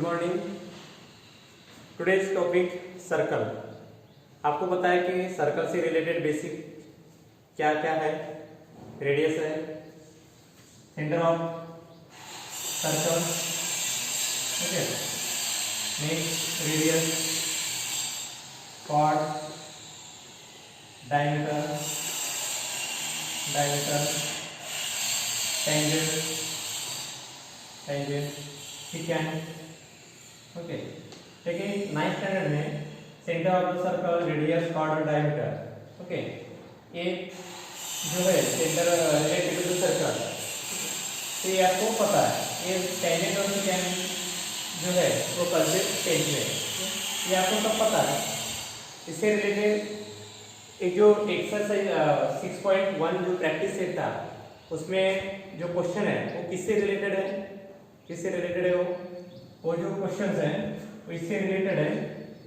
Morning. Today's topic circle. आपको पता है कि सर्कल से रिलेटेड बेसिक क्या क्या है। रेडियस है, centre of circle, okay, next radius, chord, diameter, tangent, ठीक है। ओके, लेकिन 9th स्टैंडर्ड में centre of the circle, radius, chord और डायमीटर, ओके, ये जो है सेंटर रिलेटेड टू सर्कल, तो ये आपको पता है। ये टेंजेंट और सेकेंड जो है वो कल से 10th में, ये आपको सब पता है। इससे रिलेटेड एक जो एक्सरसाइज 6.1 जो प्रैक्टिस सेट था, उसमें जो क्वेश्चन है वो किससे रिलेटेड है, वो जो क्वेश्चंस हैं वो इससे रिलेटेड है।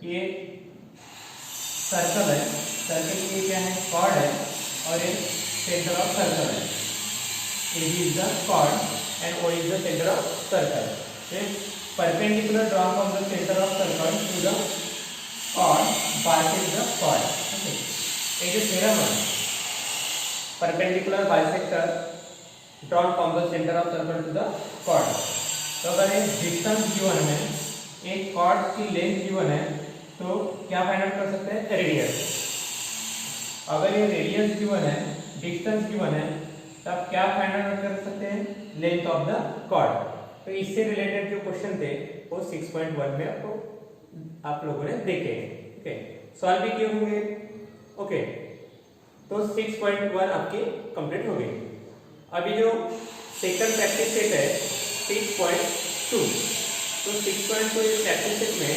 ये सर्कल है, सर्कल की क्या है, कॉर्ड है, और ये सेंटर ऑफ सर्कल है। A B is the chord and O is the centre of circle. Perpendicular draw from the centre of circle to the chord bisect the chord. Okay, ये जो theorem है, perpendicular bisector drawn from the centre of circle to the chord. तो अगर एक distance given है, एक cord की length given है, तो क्या फाइंड आउट कर सकते हैं, रेडियस। अगर ये रेडियस गिवन है, डिस्टेंस गिवन है, तब क्या फाइंड आउट कर सकते हैं, लेंथ ऑफ द कॉर्ड। तो इससे रिलेटेड जो क्वेश्चन थे वो 6.1 में आपको आप लोगों ने देखे। ओके, सॉल्व भी किए होंगे। ओके, तो 6.1 आपके कंप्लीट हो गई। अभी जो सेकंड प्रैक्टिस सेट है 6.2, तो 6.2 इस प्रैक्टिस सेट में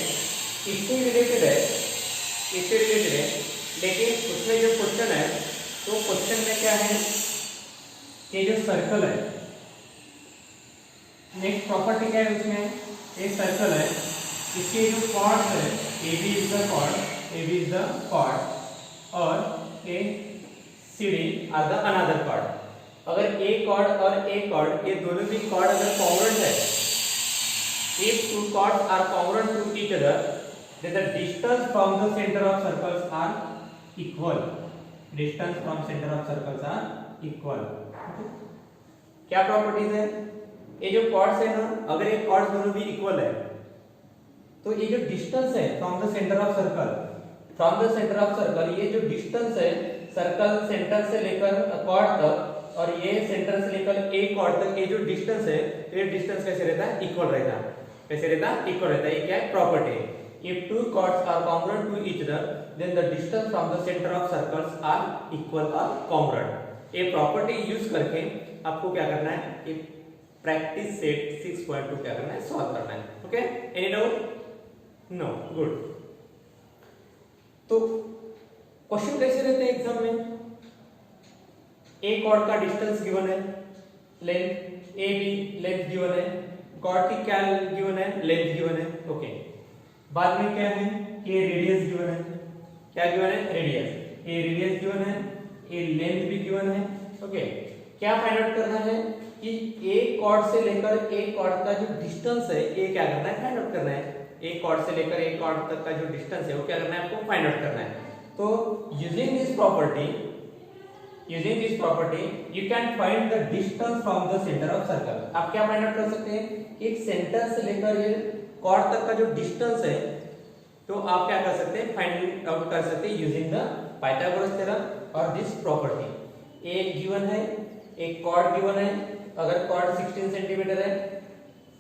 इससे रिलेटेड है, लेकिन उसमें जो क्वेश्चन है, तो क्वेश्चन में क्या है, ये जो सर्कल है, नेक्स्ट प्रॉपर्टी क्या है उसमें, एक सर्कल है, इसके जो कॉर्ड है, A B is the chord और A C D are the another chord. अगर ए कॉर्ड और ए कॉर्ड, ये दोनों भी कॉर्ड अगर कॉन्ग्रुएंट है, if two chords are congruent to each other, then the distance from the center of circles are equal. Distance from center of circles are equal. क्या properties है, ये जो कॉर्ड्स है ना, अगर ये कॉर्ड्स दोनों भी इक्वल है, तो ये जो डिस्टेंस है from the centre of circle, ये जो डिस्टेंस है सर्कल सेंटर से लेकर कॉर्ड तक, और ये सेंटर से लेकर ए कॉर्ड तक, ये जो डिस्टेंस है, ये डिस्टेंस कैसे रहता है, इक्वल रहता है। ये क्या है, प्रॉपर्टी है। If two chords are congruent to each other, then the distance from the center of circles are equal or congruent. ये प्रॉपर्टी यूज करके आपको क्या करना है, ये प्रैक्टिस सेट 6.2 क्या करना है, सॉल्व करना है। Okay, any doubt? No, good. तो क्वेश्चन कैसे रहते हैं एग्जाम में, ए कॉर्ड का डिस्टेंस गिवन है, length A B length given है, कॉर्ड की क्या गिवन है, लेंथ गिवन है। ओके, बाद में क्या है कि रेडियस गिवन है, क्या गिवन है, रेडियस गिवन है, ये लेंथ भी गिवन है। ओके, क्या फाइंड आउट करना है कि ए कॉर्ड से लेकर ए कॉर्ड का जो डिस्टेंस है, ये क्या करना है, फाइंड आउट करना है। ए कॉर्ड से लेकर ए कॉर्ड तक का जो डिस्टेंस है वो क्या करना है, आपको फाइंड आउट करना है। तो using this property you can find the distance from the center of circle। आप क्या फाइंड आउट कर सकते हैं, एक सेंटर से लेकर ये कॉर्ड तक का जो डिस्टेंस है, तो आप क्या कर सकते हैं, फाइंड आउट कर सकते हैं यूजिंग द पाइथागोरस थ्योरम और दिस प्रॉपर्टी। ए गिवन है, एक कॉर्ड गिवन है, अगर कॉर्ड 16 सेंटीमीटर है,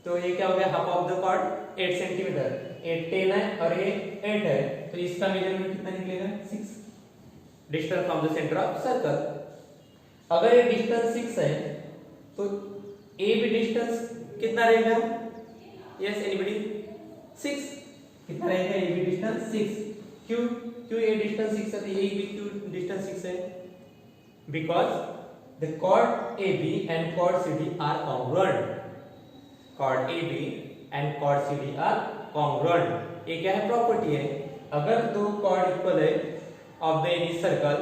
तो ये क्या हो गया, half of the chord 8 centimetre, 8 10 है और ये 8 है, तो इसका मेजरमेंट कितना निकलेगा, 6, distance from the centre of circle. अगर ये डिस्टेंस 6 है, तो ए भी डिस्टेंस कितना रहेगा, यस एनीबॉडी, 6 कितना रहेगा, ए भी डिस्टेंस 6। क्यों ये डिस्टेंस 6 है, तो ये भी क्यों डिस्टेंस 6 है, because the chord A B and chord C D are congruent. ये क्या है, प्रॉपर्टी है। अगर दो कॉर्ड इक्वल है of the any circle,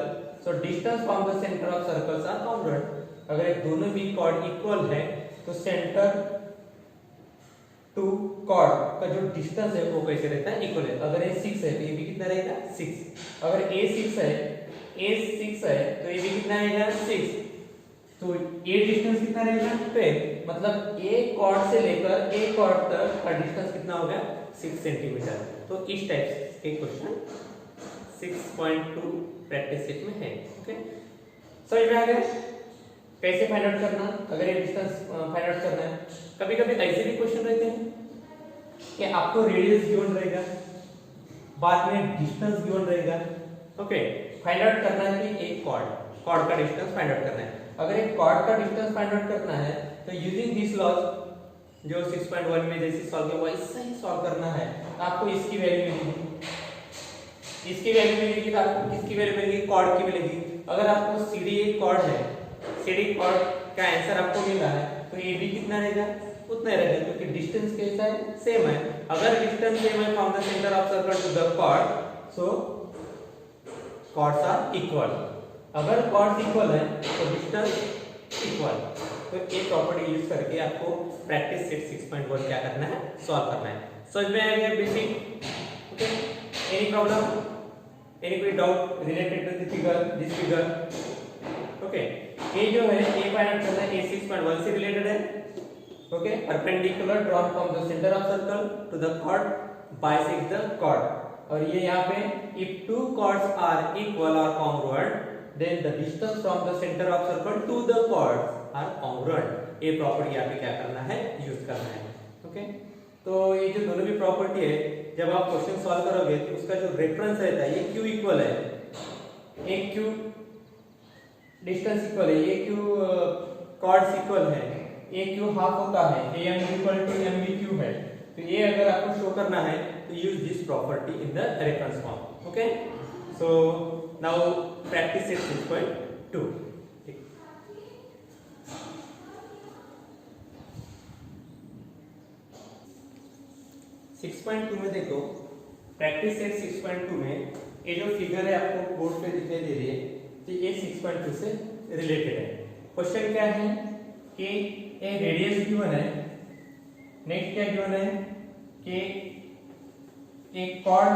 so distance from the center of circles are congruent। अगर दोनों भी कॉर्ड इक्वल है, तो सेंटर टू कॉर्ड का जो डिस्टेंस है वो कैसे रहता है, इक्वल है। अगर ये 6 है तो ये भी कितना रहेगा 6। अगर a 6 है, तो ये भी कितना रहेगा 6। तो ये डिस्टेंस कितना रहेगा 12। मतलब a कॉर्ड से लेकर a कॉर्ड तक का डिस्टेंस कितना हो गया 6 सेंटीमीटर। तो इस टाइप के क्वेश्चन 6.2 प्रैक्टिस सेट में है। ओके, समझ में आ गया कैसे फाइंड आउट करना, अगर ये डिस्टेंस फाइंड आउट करना है। कभी कभी ऐसे भी क्वेश्चन रहते हैं कि आपको रेडियस गिवन रहेगा, बाद में डिस्टेंस गिवन रहेगा। ओके, फाइंड आउट करना है कि एक कॉर्ड का डिस्टेंस फाइंड आउट करना है। अगर एक कॉर्ड का डिस्टेंस फाइंड आउट करना है तो यूजिंग दिस लॉज जो 6.1 में जैसे सॉल्व किया वैसे ही सॉल्व करना है। आपको इसकी वैल्यू मिलेगी, इसकी वैल्यू मिलेगी, तो आपको किसकी वैल्यू मिलेगी, कॉर्ड की मिलेगी। अगर आपको CD एक कॉर्ड है, CD कॉर्ड का आंसर आपको मिला है तो ये भी कितना रहेगा उतना ही रहेगा, क्योंकि डिस्टेंस कैसा है सेम है। अगर डिस्टेंस सेम है from the centre of circle to the chord, so chords are equal. अगर कॉर्ड्स इक्वल है तो डिस्टेंस इक्वल। तो ये प्रॉपर्टी यूज करके आपको प्रैक्टिस सेट 6.1 क्या करना है, सॉल्व करना है। समझ में आ गया basic? Okay, any problem, any कोई doubt related to this figure? Okay, ये जो है ए फाइंड आउट करना है, ए 6.1 से रिलेटेड है। Okay, perpendicular drawn from the centre of circle to the chord bisect the chord. और ये यहाँ पे if two chords are equal और congruent then the distance from the centre of circle to the chords are congruent. ये property यहाँ पे क्या करना है, यूज करना है। ओके, तो ये जो दोनों भी प्रॉपर्टी है जब आप क्वेश्चन सॉल्व करोगे तो उसका जो रेफरेंस रहता है, ये क्यू इक्वल है, एक क्यू डिस्टेंस इक्वल है, ये क्यू कॉर्ड्स इक्वल है, ए क्यू हाफ होता है, A M equal to M B Q है। तो ये अगर आपको शो करना है तो use this property in the reference form. Okay, so now practice it 6.2। 6.2 में देखो, प्रैक्टिस सेट 6.2 में ये जो फिगर है आपको बोर्ड पे दिखाई दे रही है, तो ये 6.2 से रिलेटेड है। क्वेश्चन क्या है कि ए रेडियस गिवन है, नेक्स्ट क्या गिवन है कि एक कॉर्ड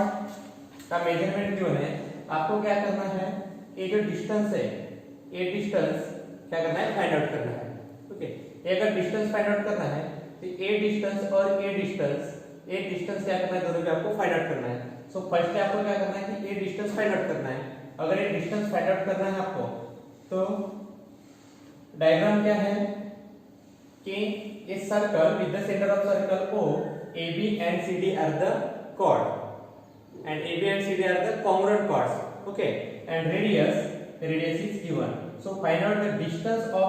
का मेजरमेंट गिवन है। आपको क्या करना है, ये जो डिस्टेंस है, ये डिस्टेंस क्या करना है, फाइंड आउट करना है। ओके, ये अगर डिस्टेंस फाइंड आउट करना है तो ए डिस्टेंस और ए डिस्टेंस क्या करना है, दोनों को आपको फाइंड आउट करना है। सो फर्स्ट आपको क्या करना है कि ये डिस्टेंस फाइंड आउट करना है। अगर ये डिस्टेंस फाइंड आउट करना है आपको, तो डायग्राम क्या है कि a circle with the center of circle O, AB and CD are the chord, and AB and CD are the congruent chords. Okay, and radius is given. So find out the distance of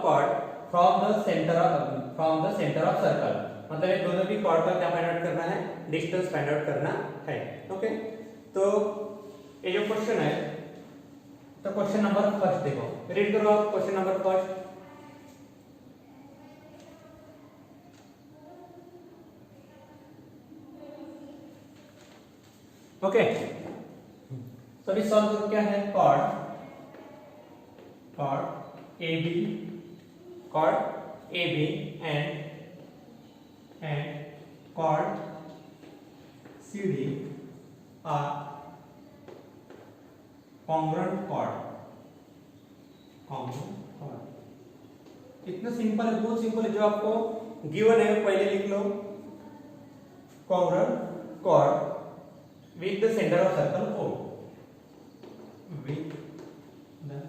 chord from the center of circle. मतलब ये दोनों भी chord का क्या find out करना है, distance find out करना है। ओके, तो ये जो क्वेश्चन है, तो क्वेश्चन नंबर फर्स्ट देखो, रीड करो आप क्वेश्चन नंबर फर्स्ट। ओके, तो अभी सॉल्व करो। क्या है, chord AB and chord CD are congruent chord. इतना सिंपल है, बहुत सिंपल है। जो आपको गिवन है पहले लिख लो, congruent chord with the center of circle O, with the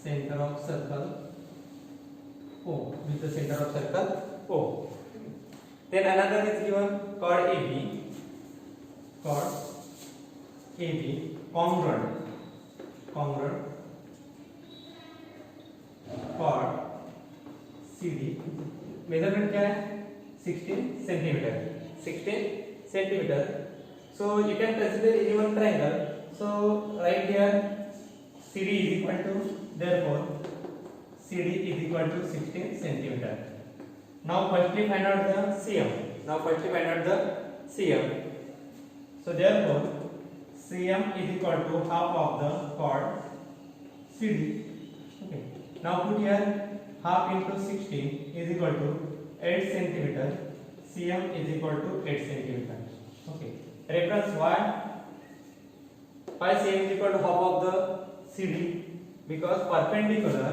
center of circle O, with the center of circle O. Then another is given, chord AB, congruent chord CD, measurement क्या है, 16 centimetre. So you can consider any one triangle. So right here CD is equal to, therefore CD is equal to 16 centimeter. Now firstly find out the CM. So therefore CM is equal to half of the chord CD. Okay. Now put here half into 16 is equal to 8 centimetre, cm is equal to 8 centimetre. Okay, reference y cm is equal to half of the CD because perpendicular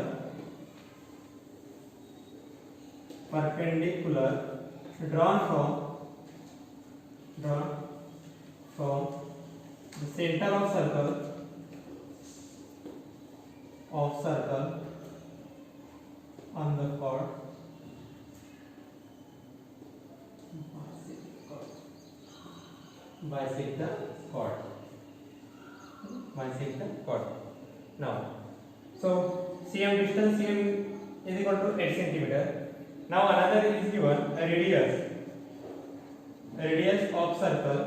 drawn from the center of circle on the chord bisect the chord. Now, so cm distance, cm is equal to 8 centimeter. Now another is given, a radius of circle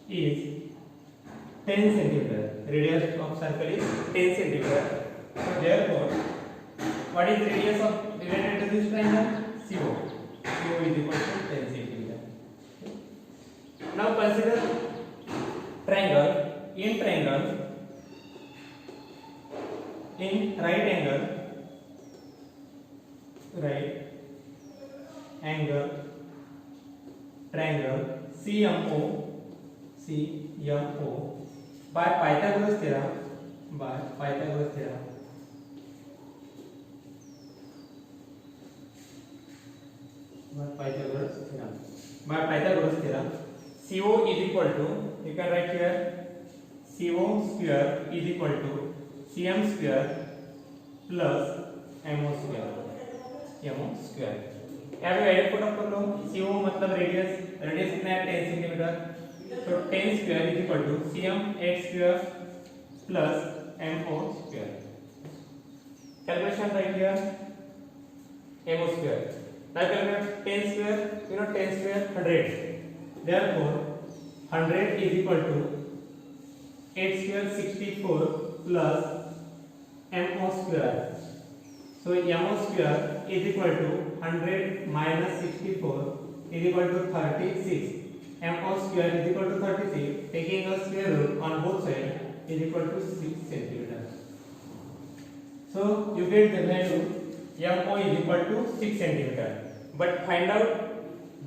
is 10 centimeter. Radius of circle is 10 centimeter. So therefore, what is the radius of related to this triangle? CO. CO is equal to 10 centimeter. Now consider triangle. In right angle triangle CMO by Pythagoras theorem by Pythagoras theorem CO is equal to, you can write here, CO square is equal to CM square plus MO square. यहाँ पे value put up कर लो. CO मतलब radius कितना है 10 centimetre. तो 10 square is equal to CM 8 square plus MO square. Calculation right here MO square. Now calculate 10 square, you know 10 square 100. Therefore 100 is equal to 8 square 64 plus MO square. So MO square is equal to 100 minus 64 is equal to 36. MO square is equal to 36. Taking a square root on both sides is equal to 6 centimeter. So you get the value MO is equal to 6 centimeter. But find out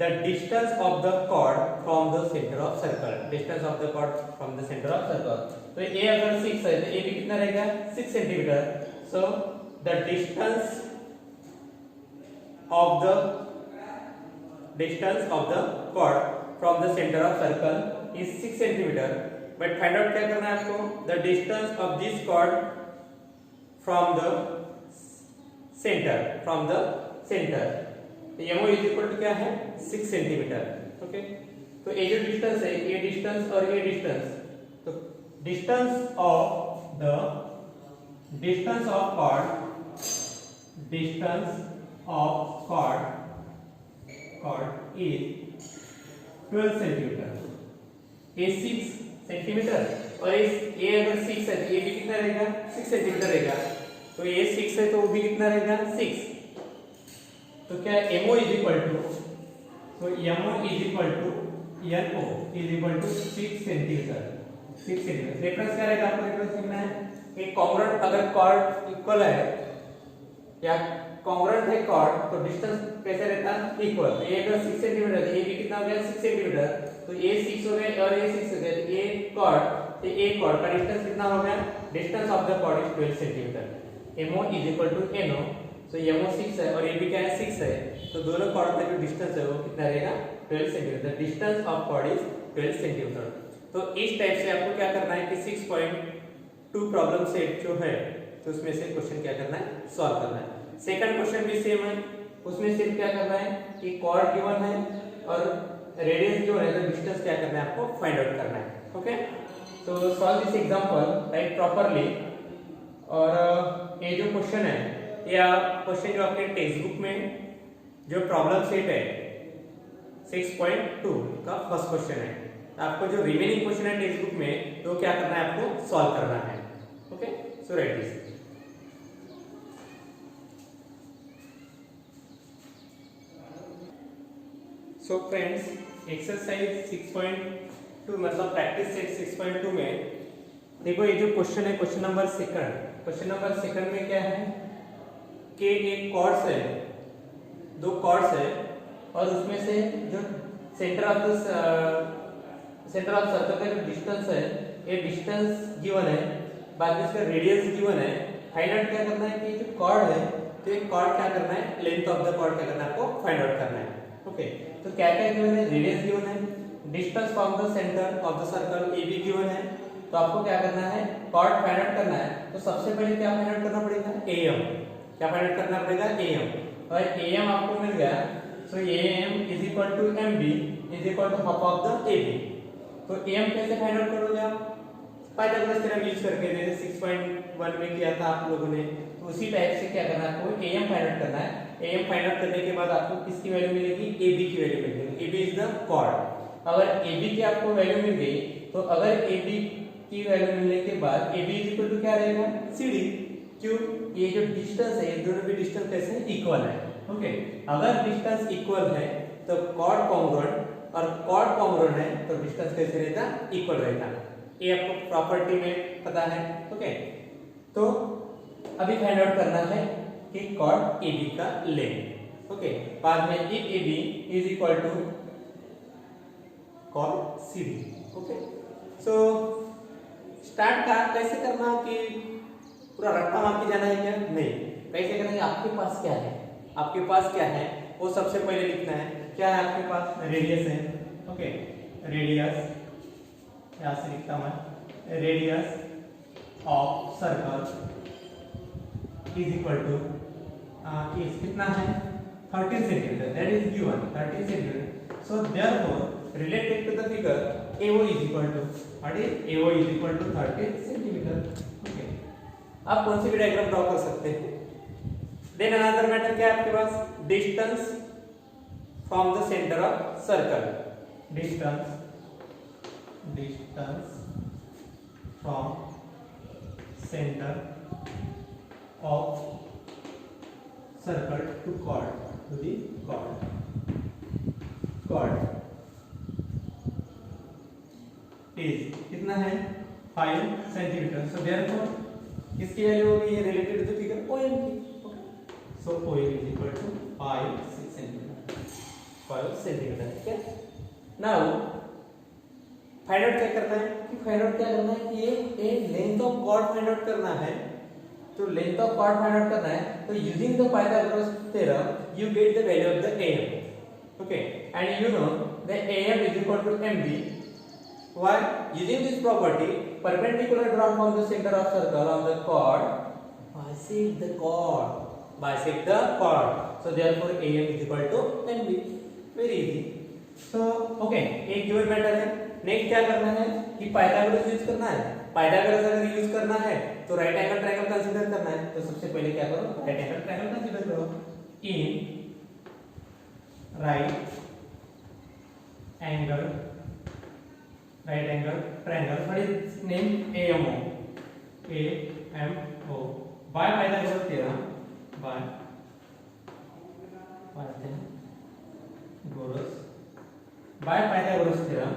the distance of the chord from the center of circle. Distance of the chord from the center of circle. तो A अगर 6 है तो A भी कितना रहेगा 6 centimetre. So the distance of the chord from the center of circle is 6 centimeter. But find out क्या करना है आपको, the distance of this chord from the center. तो MO इज इक्वल टू क्या है 6 सेंटीमीटर. ओके, तो ये जो डिस्टेंस है, ये डिस्टेंस और ये डिस्टेंस, तो distance of chord is 12 centimetre. ये 6 सेंटीमीटर और ये अगर 6 है तो ये भी कितना रहेगा 6 सेंटीमीटर रहेगा. तो ये 6 है तो वो भी कितना रहेगा 6. तो क्या MO इज इक्वल टू, तो MO is equal to NO is equal to 6 centimetre. Reference क्या रहेगा आपको, रेफरेंस लिखना है कि कॉन्ग्रुएंट अगर कॉर्ड इक्वल है या कॉन्ग्रुएंट है कॉर्ड तो डिस्टेंस कैसे रहता है इक्वल. ये अगर 6 सेंटीमीटर है ये भी कितना हो गया 6 सेंटीमीटर. तो ये 6 हो गया और ये 6 हो गया. तो ये कॉर्ड का डिस्टेंस कितना हो गया, distance of the chord is 12 centimetre. MO is equal to NO. तो MO 6 है और ये भी क्या है 6 है. तो दोनों कॉर्ड का जो डिस्टेंस है वो कितना रहेगा 12 centimetre. Distance of chord is 12 centimetre. तो इस टाइप से आपको क्या करना है कि 6.2 प्रॉब्लम सेट जो है तो उसमें से क्वेश्चन क्या करना है सॉल्व करना है. सेकंड क्वेश्चन भी सेम है, उसमें सिर्फ क्या करना है कि कॉर्ड गिवन है और रेडियस जो है तो डिस्टेंस क्या करना है आपको फाइंड आउट करना है. ओके, तो solve this example right properly. और ये जो क्वेश्चन है या क्वेश्चन जो आपके टेक्स्ट बुक में जो प्रॉब्लम सेट है 6.2 का फर्स्ट क्वेश्चन है. आपको जो रिमेनिंग क्वेश्चन है टेक्स्ट बुक में तो क्या करना है आपको सॉल्व करना है. Okay, so right this. So friends, exercise 6.2 मतलब प्रैक्टिस सेट 6.2 में देखो ये जो क्वेश्चन है क्वेश्चन नंबर सेकंड में क्या है के एक कॉर्ड्स है, दो कॉर्ड्स है, और उसमें से जो सेंटर ऑफ सर्कल का जो डिस्टेंस है, ये डिस्टेंस गिवन है, बाद में इसका रेडियस गिवन है। फाइंड आउट क्या करना है कि जो कॉर्ड है, तो एक कॉर्ड क्या करना है, लेंथ ऑफ द कॉर्ड क्या करना है आपको फाइंड आउट करना है। ओके, तो क्या क्या गिवन है, रेडियस गिवन है, distance from the centre of the circle A be given है। तो आपको क्या करना है, कॉर्ड फाइंड आउट करना है। तो सबसे पहले क्या फाइंड आउट करना पड़ेगा, एएम। क्या फाइंड आउट करना पड़ेगा, एएम। और एएम आपको मिल गया, so AM is equal to MB is equal to half of the AB. तो एएम कैसे फाइंड आउट करोगे आप, पाइथागोरस थ्योरम यूज करके, जैसे 6.1 में किया था आप लोगों ने, तो उसी टाइप से क्या करना है आपको, एएम फाइंड आउट करना है। एएम फाइंड आउट करने के बाद आपको किसकी वैल्यू मिलेगी, एबी की वैल्यू मिलेगी। AB is the chord. अगर एबी की आपको वैल्यू मिल गई, तो अगर एबी की वैल्यू मिलने के बाद एबी इज इक्वल टू क्या रहेगा, सीडी। क्यों, ये जो डिस्टेंस है, ये दोनों भी डिस्टेंस कैसे हैं, इक्वल है। ओके, अगर डिस्टेंस इक्वल है तो कॉर्ड कॉन्ग्रुएंट, और कॉर्ड कॉन्ग्रुएंट है तो डिस्टेंस कैसे रहता, इक्वल रहता। ये आपको प्रॉपर्टी में पता है। ओके, तो अभी फाइंड आउट करना है कि कॉर्ड एबी का लेंथ। ओके, बाद में if AB is equal to chord CD. Okay, so start का कैसे करना कि पूरा रट्टा मार के जाना है क्या, नहीं, कैसे करेंगे, आपके पास क्या है, आपके पास क्या है वो सबसे पहले लिखना है। क्या है आपके पास, रेडियस है। ओके, रेडियस, यहां से लिखता मैं, radius of circle is equal to कितना है, 13 centimetre, that is given 13 centimetre. So therefore related to the figure AO is equal to, what is AO is equal to 13 centimetre. Okay, आप कौन सी भी diagram draw कर सकते हैं। Then another matter क्या है आपके पास, distance from the centre of circle, distance from centre of circle to chord, to the chord is कितना है, 5 सेंटीमीटर। सो देयरफॉर इसकी वैल्यू होगी, ये related to the figure OM की। Okay, so OM is equal to 5 centimetre, 5 centimetre. ठीक है, now find out क्या करना है, कि फाइंड आउट क्या करना है कि ये length of chord find out करना है। तो length of chord find out करना है, तो using the Pythagoras theorem you get the value of the AM। Okay, and you know the AM is equal to MB। Why? Using this property, perpendicular drawn from the center of circle on the chord bisect the chord, bisect the chord. So therefore AM is equal to MB. Very easy. So okay, एक given matter है। Next क्या करना है कि Pythagoras use करना है। Pythagoras अगर use करना है तो राइट एंगल ट्रायंगल कंसीडर करना है। तो सबसे पहले क्या करो, राइट एंगल ट्रायंगल कंसीडर करो। In right angle triangle, what is name, AMO, by Pythagoras theorem, by Pythagoras theorem,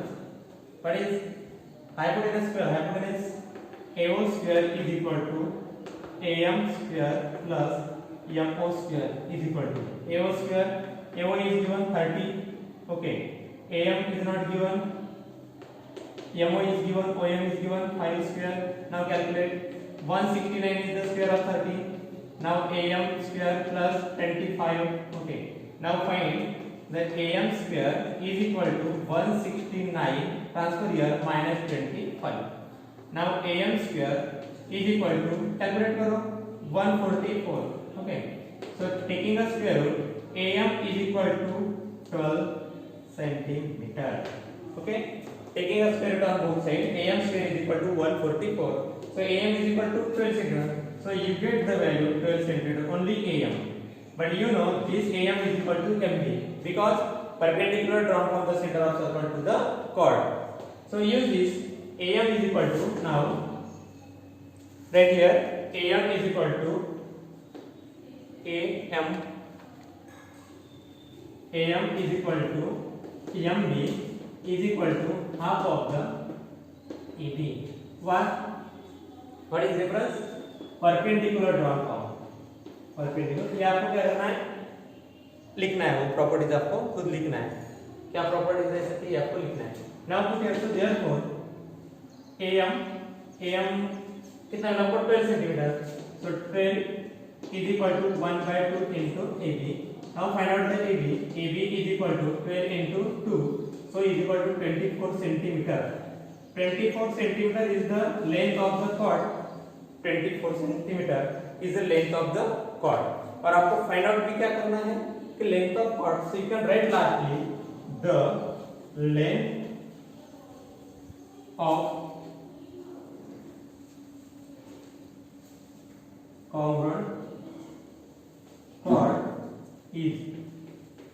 what is hypotenuse square, AO square is equal to AM square plus MO square is equal to AO square, AO is given 30, okay, AM is not given, MO is given, OM is given, 5 square. Now calculate, 169 is the square of 30. Now AM square plus 25. Okay. Now find the AM square is equal to 169 transfer here minus 25. Now AM square is equal to, calculate करो, 144. Okay. So taking a square root, AM is equal to 12 centimeter. Okay. Taking a square root on both sides, AM square is equal to 144. So AM is equal to 12 centimeter. So you get the value 12 centimeter, only AM. But you know this AM is equal to MB because perpendicular drawn from the center of circle to the chord. So use this, AM is equal to, now right here AM is equal to AM is equal to MB is equal to half of the EB. What is reference? Perpendicular drawn from. Perpendicular, ये आपको क्या करना है, लिखना है, वो properties आपको खुद लिखना है, क्या प्रॉपर्टीज दे सकती है आपको लिखना है। Now put here, so therefore am कितना है आपको 12 centimetre, so 12 is equal to 1/2 into ab। Now find out the ab is equal to 12 into 2, so is equal to 24 centimetre. 24 centimetre is the length of the chord, 24 centimetre is the length of the chord. और आपको find out भी क्या करना है कि length of chord, so you can write lastly the length of congruent chord is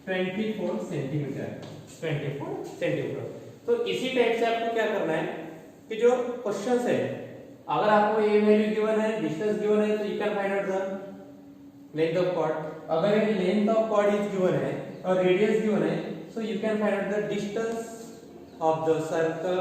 24 centimetre, 24 centimetre. तो इसी type से आपको क्या करना है कि जो क्वेश्चंस है, अगर आपको ये वैल्यू गिवन है, डिस्टेंस गिवन है, तो you can find out the length of chord. अगर ये length of chord is given है और रेडियस गिवन है, so you can find out the distance of the circle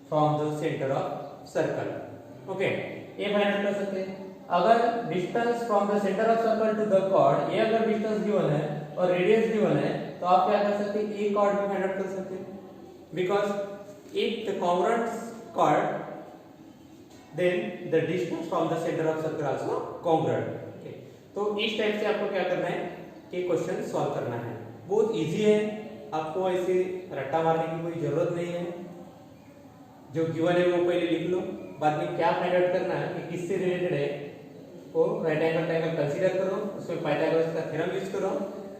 from the centre of circle. Okay, ये find out कर सकते हैं। अगर distance from the centre of circle to the chord, ये अगर डिस्टेंस गिवन है और रेडियस गिवन है, तो आप क्या कर सकते हैं, ए कॉर्ड भी फाइंड आउट कर सकते हैं, because if the congruent chord then the distance from the center of circle also congruent। okay, तो इस टाइप से आपको क्या करना है कि क्वेश्चन सॉल्व करना है। बहुत इजी है, आपको ऐसे रट्टा मारने की कोई जरूरत नहीं है, जो गिवन है वो पहले लिख लो, बाद में क्या फाइंड आउट करना है कि किससे रिलेटेड है, वो राइट एंगल ट्रायंगल कंसीडर करो, उसमें पाइथागोरस का थ्योरम यूज करो,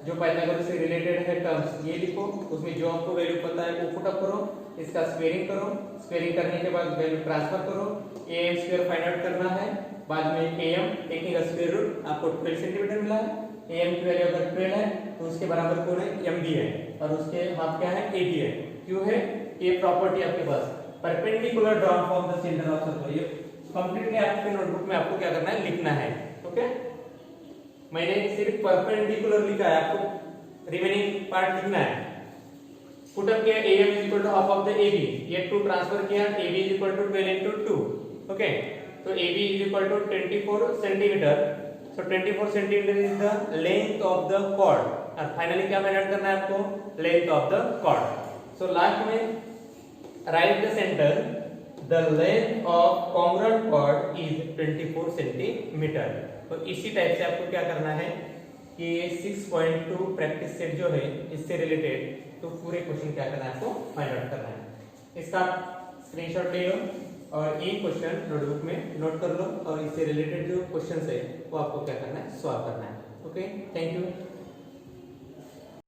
जो पाइथागोरस से रिलेटेड है टर्म्स ये लिखो, उसमें जो आपको वैल्यू पता है वो पुट अप करो, इसका स्क्वेयरिंग करो, स्क्वेयरिंग करने के बाद वैल्यू ट्रांसफर करो, am स्क्वायर फाइंड आउट करना है, बाद में am टेकिंग का स्क्वायर रूट आपको 12 सेंटीमीटर मिला है, am की वैल्यू अगर 12 है तो उसके बराबर कौन है, mb है, और उसके हाफ क्या है, ab है। क्यों है, ये प्रॉपर्टी आपके पास perpendicular drawn from the centre of circle, ये कंप्लीटली आपके नोटबुक में आपको क्या करना है, लिखना है। ओके, मैंने सिर्फ परपेंडिकुलर लिखा है, आपको रिमेनिंग पार्ट लिखना है। पुट अप किया am is equal to half of the ab, ये 2 ट्रांसफर किया, ab is equal to 12 into 2। Okay, तो ab is equal to 24 centimetre, so 24 centimetre is the length of the chord, और finally क्या find out करना है आपको, length of the chord. So last में right the centre, the length of congruent chord is 24 centimetre. तो इसी type से आपको क्या करना है कि 6.2 प्रैक्टिस सेट जो है इससे रिलेटेड, तो पूरे क्वेश्चन क्या करना है आपको फाइंड आउट करना है। इसका स्क्रीनशॉट ले लो और ये क्वेश्चन नोटबुक में नोट कर लो, और इससे रिलेटेड जो क्वेश्चंस है वो आपको क्या करना है, सॉल्व करना है। Okay, thank you.